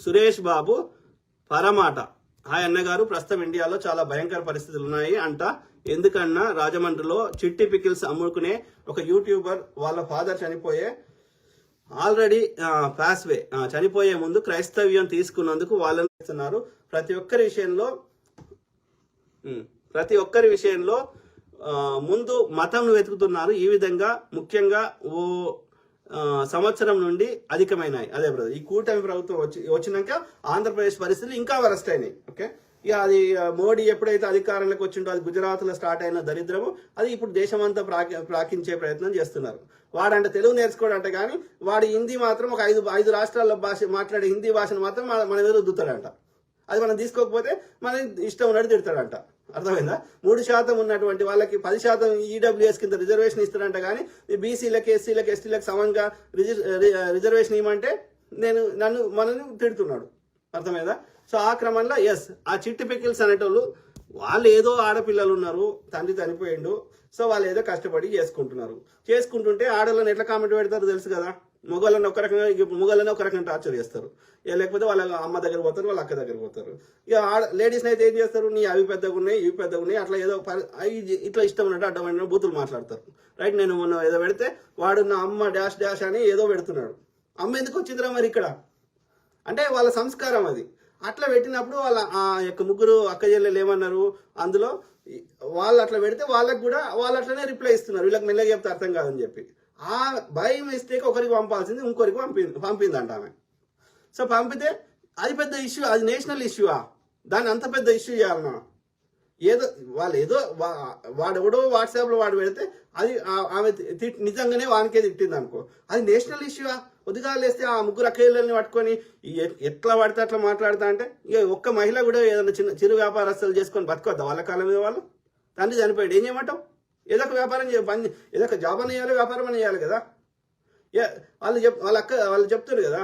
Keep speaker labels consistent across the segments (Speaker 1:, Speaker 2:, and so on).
Speaker 1: Suresh Babu పరమాట. Hi అన్నగారు, ప్రస్తుతం ఇండియాలో చాలా భయంకర పరిస్థితులు ఉన్నాయి అంట. ఎందుకన్నా రాజమండ్రిలో చిట్టి పికిల్స్ అమ్ముకునే ఒక యూట్యూబర్ వాళ్ళ ఫాదర్ ఆల్రెడీ పాస్వే చనిపోయే ముందు క్రైస్తవ్యం తీసుకున్నందుకు వాళ్ళని చేస్తున్నారు. ప్రతి ఒక్కరి విషయంలో ముందు మతం వెతుకుతున్నారు. ఈ విధంగా ముఖ్యంగా సంవత్సరం నుండి అధికమైనాయి. అదే బ్రదర్, ఈ కూటమి ప్రభుత్వం వచ్చినాక ఆంధ్రప్రదేశ్ పరిస్థితులు ఇంకా వరస్ట్ అయినాయి. ఓకే, ఇక అది మోడీ ఎప్పుడైతే అధికారంలోకి వచ్చిండో అది గుజరాత్లో స్టార్ట్ అయిన దరిద్రము అది ఇప్పుడు దేశమంతా ప్రాకించే ప్రయత్నం చేస్తున్నారు. వాడంటే తెలుగు నేర్చుకోడంట, కానీ వాడి హిందీ మాత్రం ఒక ఐదు రాష్ట్రాల్లో మాట్లాడే హిందీ భాషను మాత్రం మన మీద రుద్దుతాడంట. అది మనం తీసుకోకపోతే మన ఇష్టం ఉన్నట్టు తిడతాడంట. అర్థమైందా? 3% ఉన్నటువంటి వాళ్ళకి 10% ఈడబ్ల్యూఎస్ కింద రిజర్వేషన్ ఇస్తాడంట, కానీ బీసీలకు, ఎస్సీలకు, ఎస్టీలకు సమంగా రిజర్వేషన్ ఇవ్వమంటే మనల్ని తిడుతున్నాడు. అర్థమైందా? సో ఆ క్రమంలో ఆ చిట్టి పికిల్స్ అనేటోళ్ళు వాళ్ళు ఏదో ఆడపిల్లలు ఉన్నారు, తండ్రి చనిపోయిండు, సో వాళ్ళు ఏదో కష్టపడి చేసుకుంటుంటే ఆడవాళ్ళని ఎట్లా కామెంట్ పెడతారు తెలుసు కదా. మొగోళ్ళని ఒక రకంగా టార్చర్ చేస్తారు, లేకపోతే వాళ్ళ అమ్మ దగ్గర పోతారు, వాళ్ళ అక్క దగ్గర పోతారు. ఇక లేడీస్ని అయితే ఏం చేస్తారు, నీ అవి పెద్దగా ఉన్నాయి, ఇవి పెద్దగా ఉన్నాయి, అట్లా ఏదో ఇట్లా ఇష్టం ఉన్నట్టు అడ్డమైన బూతులు మాట్లాడతారు. రైట్, నేను మొన్న ఏదో పెడితే వాడు నా అమ్మ డాష్ డాష్ అని ఏదో పెడుతున్నాడు. అమ్మ ఎందుకు వచ్చిందిరా మరి ఇక్కడ అంటే వాళ్ళ సంస్కారం అది. అట్లా పెట్టినప్పుడు వాళ్ళ ఆ యొక్క ముగ్గురు అక్క చెల్లెలు ఏమన్నారు, అందులో వాళ్ళు అట్లా పెడితే వాళ్ళకి కూడా వాళ్ళు అట్లనే రిప్లై ఇస్తున్నారు, వీళ్ళకి మెల్లగా చెప్తే అర్థం కాదని చెప్పి. ఆ బై మిస్టేక్ ఒకరికి పంపాల్సింది ఇంకొకరికి పంపిందంట ఆమె. సో పంపితే అది పెద్ద ఇష్యూ, అది నేషనల్ ఇష్యూవా? దాన్ని అంత పెద్ద ఇష్యూ చేయాలన్నా? వాడెవడో వాట్సాప్లో వాడు పెడితే అది ఆమె నిజంగానే వానికే తిట్టింది అనుకో, అది నేషనల్ ఇష్యూవా? ఉదగాలేస్తే ఆ ముగ్గురు అక్కయ్యలని పట్టుకొని ఎట్లా పడితే అట్లా మాట్లాడతా అంటే ఇక ఒక్క మహిళ కూడా ఏదైనా చిరు వ్యాపారస్తులు చేసుకొని బతుకొద్దా వాళ్ళ కాలం మీద? వాళ్ళు తండ్రి చనిపోయాడు, ఏం చేయమంటావు? ఏదో ఒక వ్యాపారం ఏదో ఒక జాబ్ అని చేయాలి, వ్యాపారం అని చేయాలి కదా. వాళ్ళు చెప్తారు కదా,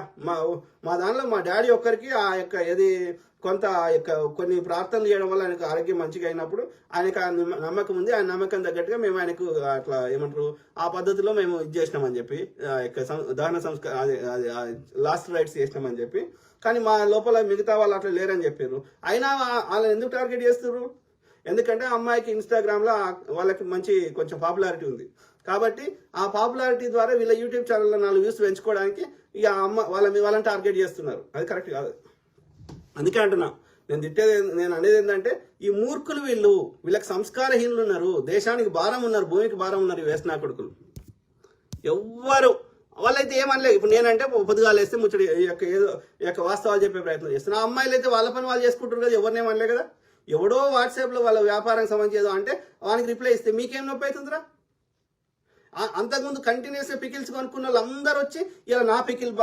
Speaker 1: మా దానిలో మా డాడీ ఒక్కరికి ఆ యొక్క కొంత కొన్ని ప్రార్థనలు చేయడం వల్ల ఆయనకు ఆరోగ్యం మంచిగా అయినప్పుడు ఆయనకు ఆ నమ్మకం ఉంది, ఆయన నమ్మకం తగ్గట్టుగా మేము ఆయనకు అట్లా ఏమంటారు ఆ పద్ధతిలో మేము ఇది చేసినామని చెప్పి దహన సంస్కారం లాస్ట్ రైట్స్ చేసినామని చెప్పి. కానీ మా లోపల మిగతా వాళ్ళు అట్లా లేరని చెప్పారు. అయినా వాళ్ళని ఎందుకు టార్గెట్ చేస్తారు? ఎందుకంటే అమ్మాయికి ఇన్స్టాగ్రామ్లో వాళ్ళకి మంచి కొంచెం పాపులారిటీ ఉంది కాబట్టి ఆ పాపులారిటీ ద్వారా వీళ్ళ యూట్యూబ్ ఛానల్లో 4 వ్యూస్ పెంచుకోవడానికి ఇక వాళ్ళని టార్గెట్ చేస్తున్నారు. అది కరెక్ట్ కాదు. అందుకే అంటున్నా, నేను అనేది ఏంటంటే ఈ మూర్ఖులు వీళ్ళకి సంస్కారహీనులు ఉన్నారు, దేశానికి భారం ఉన్నారు, భూమికి భారం ఉన్నారు ఈ వేసనా కొడుకులు. ఎవ్వరు వాళ్ళైతే ఏమనలేదు. ఇప్పుడు నేనంటే పొద్దుగాలు వేస్తే ముచ్చడి యొక్క వాస్తవాలు చెప్పే ప్రయత్నం చేస్తున్నా. ఆ అమ్మాయిలు అయితే వాళ్ళ పని వాళ్ళు చేసుకుంటారు కదా, ఎవరినేమనలే కదా. ఎవడో వాట్సాప్లో వాళ్ళ వ్యాపారానికి సంబంధించి ఏదో అంటే వానికి రిప్లై ఇస్తే మీకేం నొప్పి అవుతుందిరా? అంతకుముందు కంటిన్యూస్గా పికిల్స్ కొనుక్కున్న వాళ్ళు అందరూ వచ్చి ఇలా నా పికిల్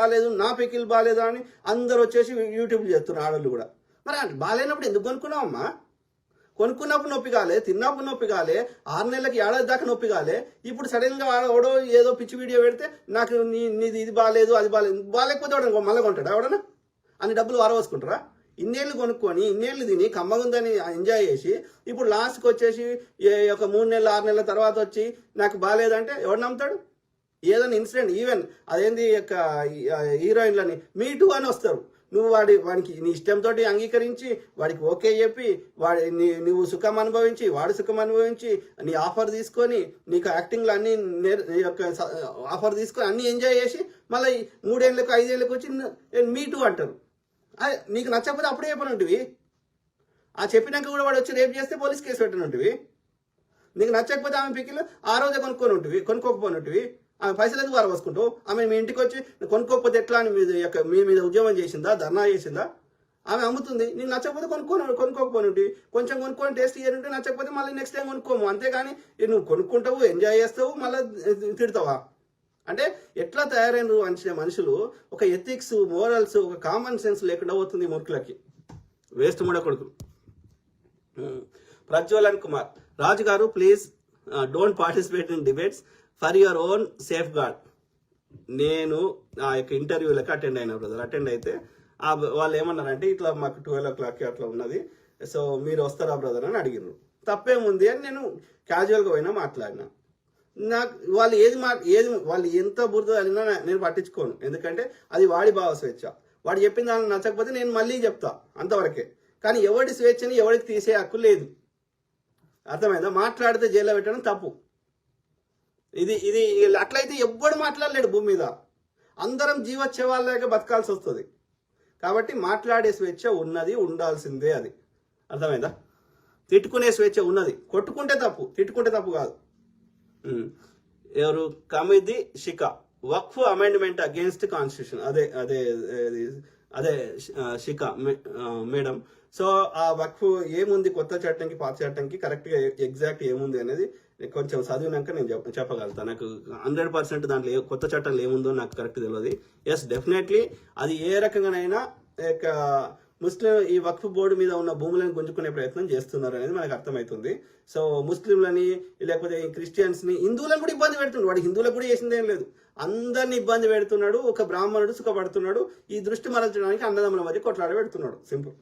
Speaker 1: బాగాలేదు అని అందరూ వచ్చేసి యూట్యూబ్లో చేస్తున్నారు ఆడవాళ్ళు కూడా. మరి బాగాలేనప్పుడు ఎందుకు కొనుక్కున్నావమ్మా? కొనుక్కున్నప్పుడు నొప్పి కాలే, తిన్నప్పుడు నొప్పి కాలే, 6 నెలలకి ఏడాది దాకా నొప్పి కాలే. ఇప్పుడు సడన్గా ఎవడో ఏదో పిచ్చి వీడియో పెడితే నాకు నీది ఇది బాగాలేదు అది బాగాలేకపోతే వాడు మళ్ళీ కొంటాడు ఎవడన్నా అని డబ్బులు వారవసుకుంటారా? ఇన్నేళ్ళు కొనుక్కొని ఇన్నేళ్ళు తిని కమ్మగుందని ఎంజాయ్ చేసి ఇప్పుడు లాస్ట్కి వచ్చేసి ఒక 3 నెలలు 6 నెలల తర్వాత వచ్చి నాకు బాగాలేదంటే ఎవడు నమ్ముతాడు? ఏదైనా ఇన్సిడెంట్ ఈవెన్ అదేంది యొక్క హీరోయిన్లని మీ టూ అని వస్తారు. నువ్వు వాడికి నీ ఇష్టంతో అంగీకరించి వాడికి ఓకే చెప్పి నువ్వు సుఖం అనుభవించి వాడు సుఖం అనుభవించి నీ ఆఫర్ తీసుకొని నీకు యాక్టింగ్లో అన్ని యొక్క ఆఫర్ తీసుకొని అన్ని ఎంజాయ్ చేసి మళ్ళీ 3 ఏళ్ళకు 5 ఏళ్ళకు వచ్చి మీ టూ అంటారు. నీకు నచ్చకపోతే అప్పుడే చెప్పనుంటివి. ఆ చెప్పినాక కూడా వాడు వచ్చి రేపు చేస్తే పోలీస్ కేసు పెట్టనుంటివి. నీకు నచ్చకపోతే ఆమె పికిలు ఆ రోజే కొనుక్కోకపోనుంటివి. ఆమె పైసలు ఎందుకు వారవసుకుంటావు? ఆమె మీ ఇంటికి వచ్చి కొనుక్కోకపోతే ఎట్లా అని మీ మీద ఉద్యమం చేసిందా, ధర్నా చేసిందా? ఆమె అమ్ముతుంది, నీకు నచ్చకపోతే కొనుక్కోకపోనుంటివి. కొంచెం కొనుక్కొని టేస్ట్ చేయనుంటే నచ్చకపోతే మళ్ళీ నెక్స్ట్ టైం కొనుక్కోము. అంతేగాని నువ్వు కొనుక్కుంటావు, ఎంజాయ్ చేస్తావు, మళ్ళీ తిడతావా? అంటే ఎట్లా తయారైన మనుషులు ఒక ఎథిక్స్, మోరల్స్, ఒక కామన్ సెన్స్ లేకుండా పోతుంది మూర్ఖులకి. వేస్ట్ మూడ కొడుకు. ప్రజ్వలన్ కుమార్, రాజు గారు please don't participate in debates for your own safeguard. నేను ఆ యొక్క ఇంటర్వ్యూలకు అటెండ్ అయినా బ్రదర్. అటెండ్ అయితే వాళ్ళు ఏమన్నారంటే ఇట్లా మాకు 12 o'clock అట్లా ఉన్నది, సో మీరు వస్తారా బ్రదర్ అని అడిగినారు. తప్పేముంది అని నేను క్యాజువల్గా పోయినా మాట్లాడినా. నాకు వాళ్ళు వాళ్ళు ఎంత బురద అడిగినా నేను పట్టించుకోను, ఎందుకంటే అది వాడి భావ స్వేచ్ఛ. వాడు చెప్పిన దానికి నచ్చకపోతే నేను మళ్ళీ చెప్తా, అంతవరకే. కానీ ఎవరి స్వేచ్ఛని ఎవరికి తీసే హక్కు లేదు. అర్థమైందా? మాట్లాడితే జైల్లో పెట్టడం తప్పు. ఇది ఇది అట్లయితే ఎవ్వడు మాట్లాడలేడు భూమి మీద, అందరం జీవోత్సవాల్లాగా బతకాల్సి వస్తుంది. కాబట్టి మాట్లాడే స్వేచ్ఛ ఉన్నది, ఉండాల్సిందే. అది అర్థమైందా? తిట్టుకునే స్వేచ్ఛ ఉన్నది. కొట్టుకుంటే తప్పు, తిట్టుకుంటే తప్పు కాదు. ఎవరు? కమిది షికా, వక్ఫ్ అమెండ్మెంట్ అగేన్స్ట్ కాన్స్టిట్యూషన్. అదే అదే అదే షికా మేడం. సో ఆ వక్ఫ్ ఏముంది, కొత్త చట్టంకి పాత చట్టంకి కరెక్ట్గా ఎగ్జాక్ట్ ఏముంది అనేది కొంచెం చదివినాక నేను చెప్పగలుగుతాను. నాకు 100% దాంట్లో కొత్త చట్టాలు ఏముందో నాకు కరెక్ట్ తెలియదు. ఎస్, డెఫినెట్లీ అది ఏ రకంగానైనా ముస్లిం ఈ వక్ఫ్ బోర్డు మీద ఉన్న భూములను గుంజుకునే ప్రయత్నం చేస్తున్నారు అనేది మనకు అర్థమవుతుంది. సో ముస్లింలని, లేకపోతే క్రిస్టియన్స్ ని, హిందువులను కూడా ఇబ్బంది పెడుతున్నాడు. వాడు హిందువులకు కూడా చేసింది ఏం లేదు, అందరిని ఇబ్బంది పెడుతున్నాడు. ఒక బ్రాహ్మణుడు సుఖపడుతున్నాడు. ఈ దృష్టి మరల్చడానికి అన్నదమ్ముల మధ్య కొట్లాడ పెడుతున్నాడు. సింపుల్.